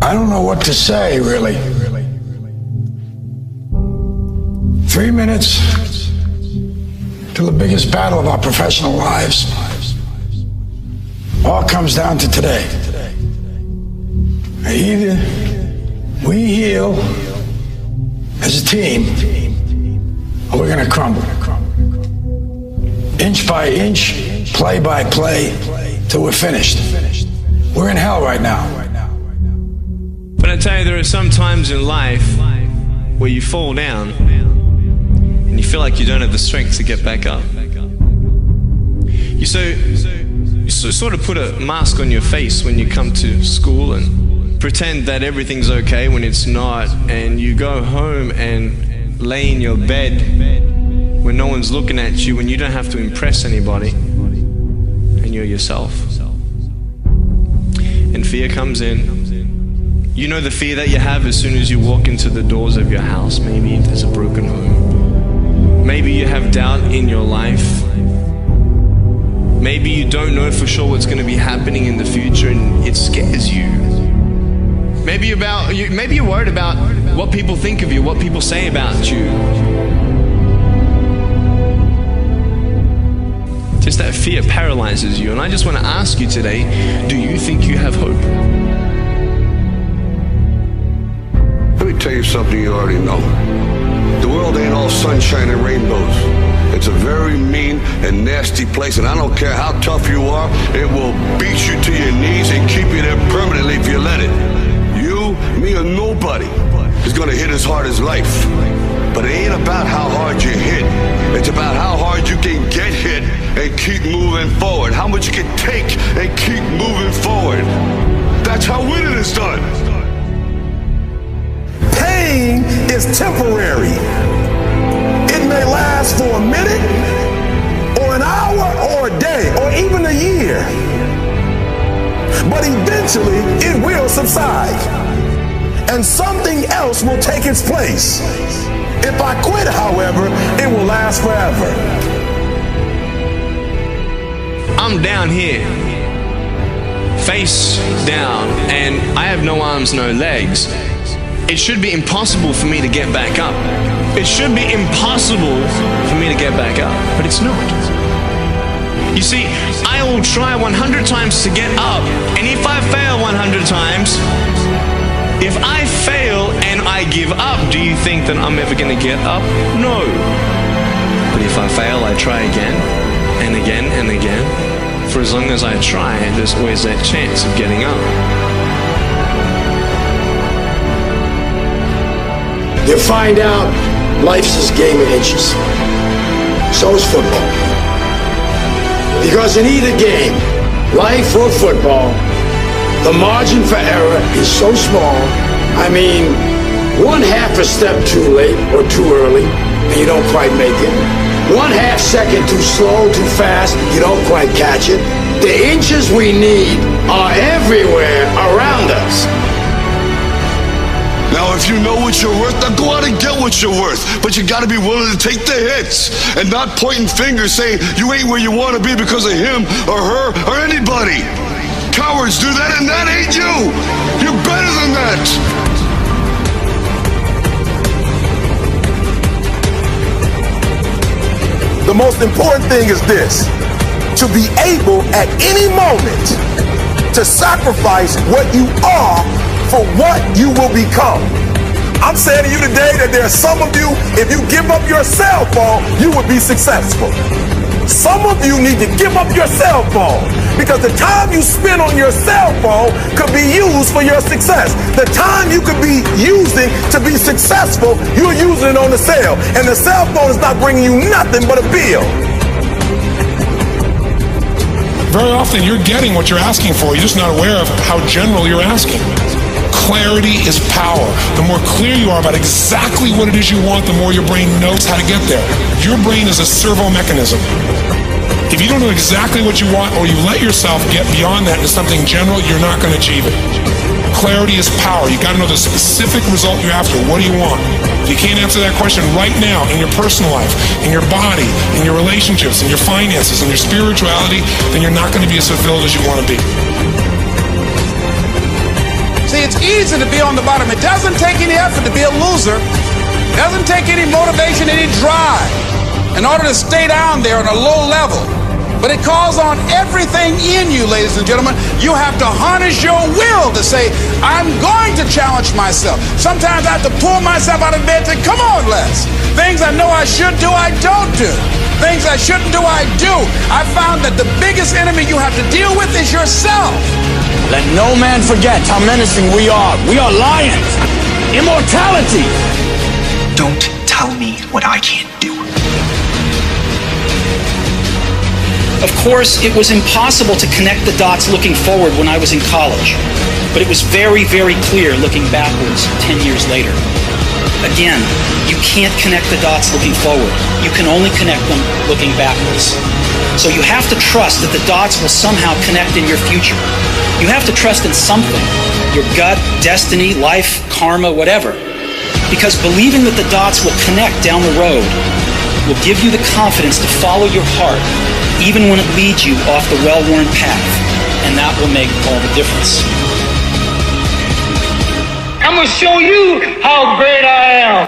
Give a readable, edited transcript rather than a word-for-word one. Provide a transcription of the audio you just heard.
I don't know what to say, really. 3 minutes to the biggest battle of our professional lives. All comes down to today. Either we heal as a team, or we're gonna crumble. Inch by inch, play by play, till we're finished. We're in hell right now. But I tell you, there are some times in life where you fall down and you feel like you don't have the strength to get back up. You sort of put a mask on your face when you come to school and pretend that everything's okay when it's not, and you go home and lay in your bed when no one's looking at you, when you don't have to impress anybody and you're yourself. And fear comes in. You know the fear that you have as soon as you walk into the doors of your house. Maybe there's a broken home. Maybe you have doubt in your life. Maybe you don't know for sure what's going to be happening in the future and it scares you. Maybe you're worried about what people think of you, what people say about you. Just that fear paralyzes you. And I just want to ask you today, do you think you have hope? Let me tell you something you already know. The world ain't all sunshine and rainbows. It's a very mean and nasty place, and I don't care how tough you are, it will beat you to your knees and keep you there permanently if you let it. You, me, or nobody is gonna hit as hard as life. But it ain't about how hard you hit. It's about how hard you can get hit and keep moving forward. How much you can take and keep moving forward. That's how winning is done. Pain is temporary. It may last for a minute, or an hour, or a day, or even a year. But eventually, it will subside, and something else will take its place. If I quit, however, it will last forever. I'm down here, face down, and I have no arms, no legs. It should be impossible for me to get back up. It should be impossible for me to get back up, but it's not. You see, I will try 100 times to get up, and if I fail 100 times, if I fail and I give up, do you think that I'm ever going to get up? No. But if I fail, I try again, and again, and again. For as long as I try, there's always that chance of getting up. You find out life's this game of inches. So is football. Because in either game, life or football, the margin for error is so small. I mean, 1/2 a step too late or too early, and you don't quite make it. 1/2 second too slow, too fast, you don't quite catch it. The inches we need are everywhere around us. Now, if you know what you're worth, then go out and get what you're worth. But you gotta be willing to take the hits and not pointing fingers saying you ain't where you wanna be because of him or her or anybody. Cowards do that, and that ain't you. You're better than that. The most important thing is this: to be able at any moment to sacrifice what you are for what you will become. I'm saying to you today that there are some of you, if you give up your cell phone, you would be successful. Some of you need to give up your cell phone, because the time you spend on your cell phone could be used for your success. The time you could be using to be successful, you're using it on the cell, and the cell phone is not bringing you nothing but a bill. Very often you're getting what you're asking for, you're just not aware of how general you're asking. Clarity is power. The more clear you are about exactly what it is you want, the more your brain knows how to get there. Your brain is a servo mechanism. If you don't know exactly what you want, or you let yourself get beyond that into something general, you're not going to achieve it. Clarity is power. You got to know the specific result you're after. What do you want? If you can't answer that question right now in your personal life, in your body, in your relationships, in your finances, in your spirituality, then you're not going to be as fulfilled as you want to be. See, it's easy easy to be on the bottom. It doesn't take any effort to be a loser. It doesn't take any motivation, any drive in order to stay down there on a low level. But it calls on everything in you, ladies and gentlemen. You have to harness your will to say, I'm going to challenge myself. Sometimes I have to pull myself out of bed and say, come on, Les. Things I know I should do, I don't do. Things I shouldn't do, I do. I found that the biggest enemy you have to deal with is yourself. Let no man forget how menacing we are. We are lions. Immortality. Don't tell me what I can't do. Of course, it was impossible to connect the dots looking forward when I was in college, but it was very, very clear looking backwards 10 years later. Again, you can't connect the dots looking forward. You can only connect them looking backwards. So you have to trust that the dots will somehow connect in your future. You have to trust in something, your gut, destiny, life, karma, whatever. Because believing that the dots will connect down the road will give you the confidence to follow your heart, even when it leads you off the well-worn path. And that will make all the difference. I'm gonna show you how great I am.